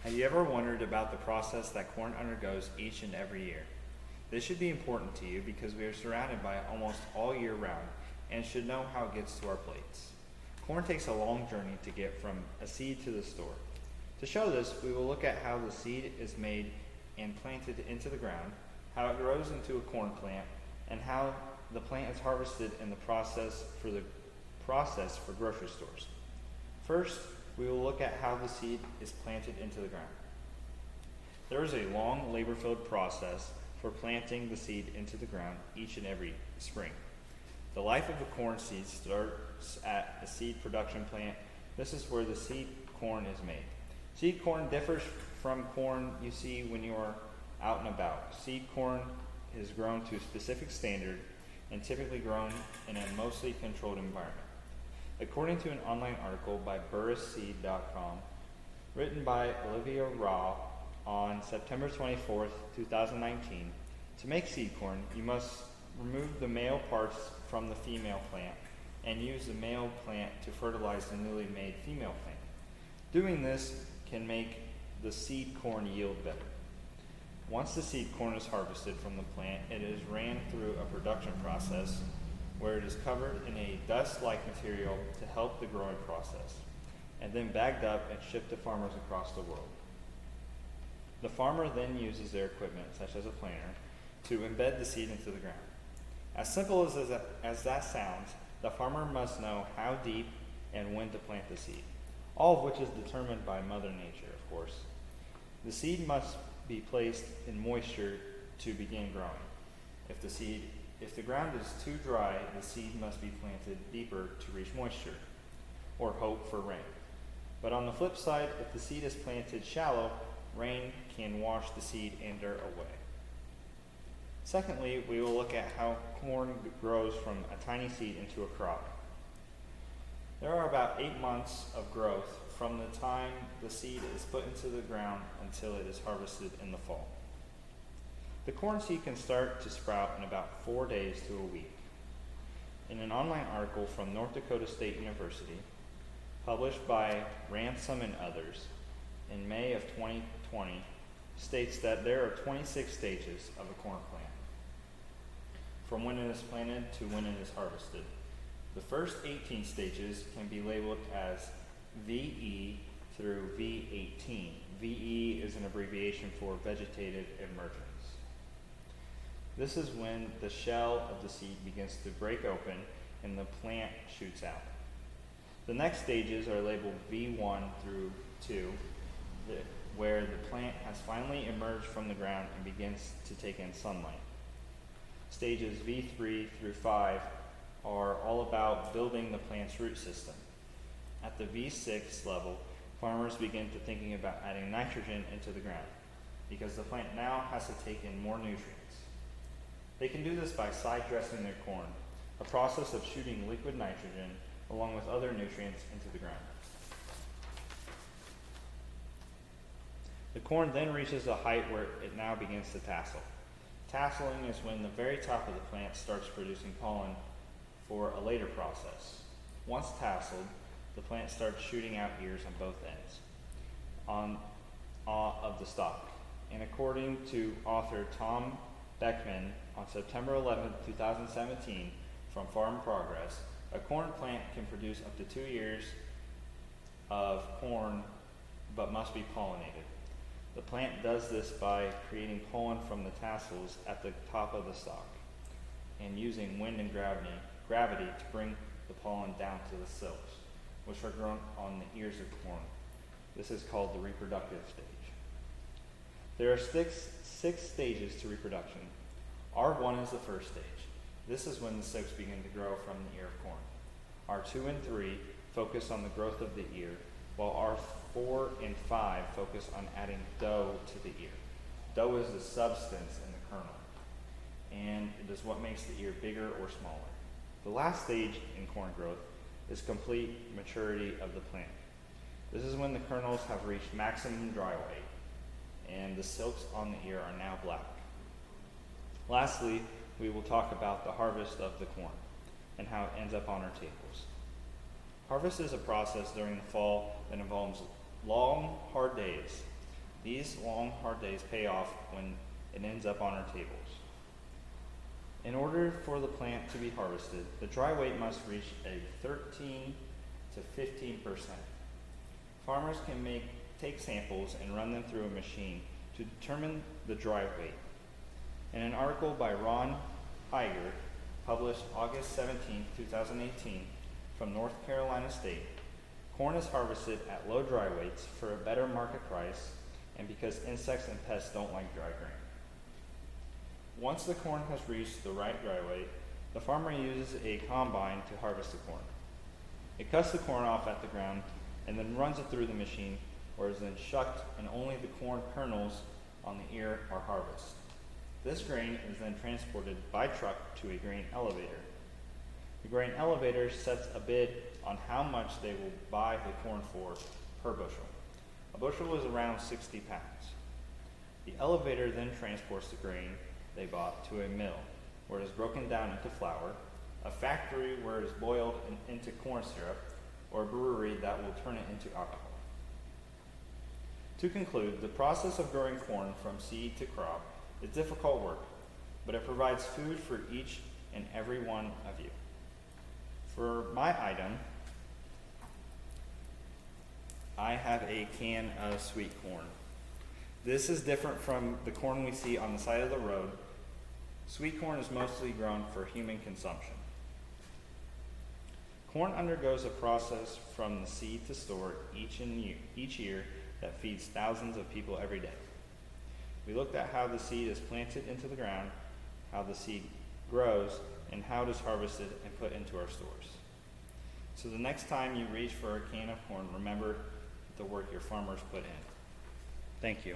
Have you ever wondered about the process that corn undergoes each and every year? This should be important to you because we are surrounded by it almost all year round and should know how it gets to our plates. Corn takes a long journey to get from a seed to the store. To show this, we will look at how the seed is made and planted into the ground, how it grows into a corn plant, and how the plant is harvested in the process for grocery stores. First, we will look at how the seed is planted into the ground. There is a long, labor-filled process for planting the seed into the ground each and every spring. The life of a corn seed starts at a seed production plant. This is where the seed corn is made. Seed corn differs from corn you see when you are out and about. Seed corn is grown to a specific standard and typically grown in a mostly controlled environment. According to an online article by burrisseed.com, written by Olivia Raw on September 24th, 2019, to make seed corn, you must remove the male parts from the female plant and use the male plant to fertilize the newly made female plant. Doing this can make the seed corn yield better. Once the seed corn is harvested from the plant, it is ran through a production process where it is covered in a dust-like material to help the growing process, and then bagged up and shipped to farmers across the world. The farmer then uses their equipment, such as a planter, to embed the seed into the ground. As simple as that sounds, the farmer must know how deep and when to plant the seed, all of which is determined by Mother Nature, of course. The seed must be placed in moisture to begin growing. If the ground is too dry, the seed must be planted deeper to reach moisture, or hope for rain. But on the flip side, if the seed is planted shallow, rain can wash the seed and dirt away. Secondly, we will look at how corn grows from a tiny seed into a crop. There are about 8 months of growth from the time the seed is put into the ground until it is harvested in the fall. The corn seed can start to sprout in about 4 days to a week. In an online article from North Dakota State University, published by Ransom and others in May of 2020, states that there are 26 stages of a corn plant, from when it is planted to when it is harvested. The first 18 stages can be labeled as VE through V18. VE is an abbreviation for vegetative emergence. This is when the shell of the seed begins to break open and the plant shoots out. The next stages are labeled V1 through 2, where the plant has finally emerged from the ground and begins to take in sunlight. Stages V3 through 5 are all about building the plant's root system. At the V6 level, farmers begin to thinking about adding nitrogen into the ground because the plant now has to take in more nutrients. They can do this by side dressing their corn, a process of shooting liquid nitrogen along with other nutrients into the ground. The corn then reaches a height where it now begins to tassel. Tasseling is when the very top of the plant starts producing pollen for a later process. Once tasseled, the plant starts shooting out ears on both ends of the stalk. And according to author Tom Beckman on September 11, 2017, from Farm Progress, a corn plant can produce up to 2 ears of corn but must be pollinated. The plant does this by creating pollen from the tassels at the top of the stalk and using wind and gravity to bring the pollen down to the silks, which are grown on the ears of corn. This is called the reproductive stage. There are six stages to reproduction. R1 is the first stage. This is when the silks begin to grow from the ear of corn. R2 and 3 focus on the growth of the ear, while R4 and 5 focus on adding dough to the ear. Dough is the substance in the kernel, and it is what makes the ear bigger or smaller. The last stage in corn growth is complete maturity of the plant. This is when the kernels have reached maximum dry weight, and the silks on the ear are now black. Lastly, we will talk about the harvest of the corn and how it ends up on our tables. Harvest is a process during the fall that involves long, hard days. These long, hard days pay off when it ends up on our tables. In order for the plant to be harvested, the dry weight must reach a 13 to 15%. Farmers can take samples and run them through a machine to determine the dry weight. In an article by Ron Iger, published August 17, 2018, from North Carolina State, corn is harvested at low dry weights for a better market price and because insects and pests don't like dry grain. Once the corn has reached the right dry weight, the farmer uses a combine to harvest the corn. It cuts the corn off at the ground and then runs it through the machine, or is then shucked and only the corn kernels on the ear are harvested. This grain is then transported by truck to a grain elevator. The grain elevator sets a bid on how much they will buy the corn for per bushel. A bushel is around 60 pounds. The elevator then transports the grain they bought to a mill, where it is broken down into flour, a factory where it is boiled into corn syrup, or a brewery that will turn it into alcohol. To conclude, the process of growing corn from seed to crop is difficult work, but it provides food for each and every one of you. For my item, I have a can of sweet corn. This is different from the corn we see on the side of the road. Sweet corn is mostly grown for human consumption. Corn undergoes a process from the seed to store each year that feeds thousands of people every day. We looked at how the seed is planted into the ground, how the seed grows, and how it is harvested and put into our stores. So the next time you reach for a can of corn, remember the work your farmers put in. Thank you.